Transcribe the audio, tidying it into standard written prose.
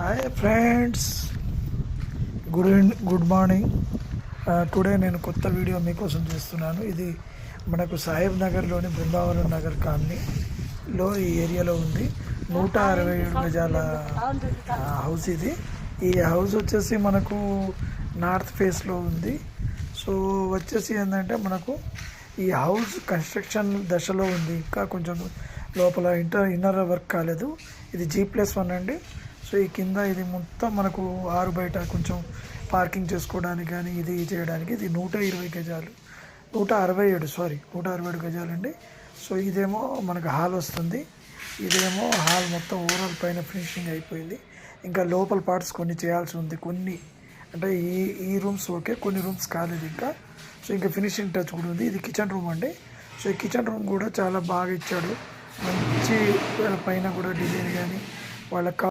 Hi friends, good morning. Today నేను కొత్త video మీకోసం చేస్తున్నాను. ఇది మనకు సాహెబ్ నగర్లోని బృందావనం నగర్ కాలనీలో ఈ ఏరియాలో ఉంది. 167 గజాల హౌస్ ఇది. ఈ హౌస్ వచ్చేసి మనకు నార్త్ ఫేస్లో ఉంది. సో వచ్చేసి ఏంటంటే మనకు ఈ హౌస్ కన్స్ట్రక్షన్ దశలో ఉంది. ఇంకా కొంచెం లోపల ఇన్నర్ వర్క్ కాలేదు. ఇది G+1 అండి. సో ఈ కింద ఇది మొత్తం మనకు ఆరు బయట కొంచెం పార్కింగ్ చేసుకోవడానికి కానీ ఇది చేయడానికి. ఇది 120 గజాలు 167 గజాలండి. సో ఇదేమో మనకు హాల్ వస్తుంది. ఇదేమో హాల్ మొత్తం ఓవరాల్ పైన ఫినిషింగ్ అయిపోయింది. ఇంకా లోపల పార్ట్స్ కొన్ని చేయాల్సి ఉంది. కొన్ని అంటే ఈ రూమ్స్ ఓకే, కొన్ని రూమ్స్ కాలేదు ఇంకా. సో ఇంకా ఫినిషింగ్ టచ్ కూడా ఉంది. ఇది కిచెన్ రూమ్ అండి. సో ఈ కిచెన్ రూమ్ కూడా చాలా బాగా ఇచ్చాడు. మంచి పైన కూడా డిజైన్ కానీ వాళ్ళకి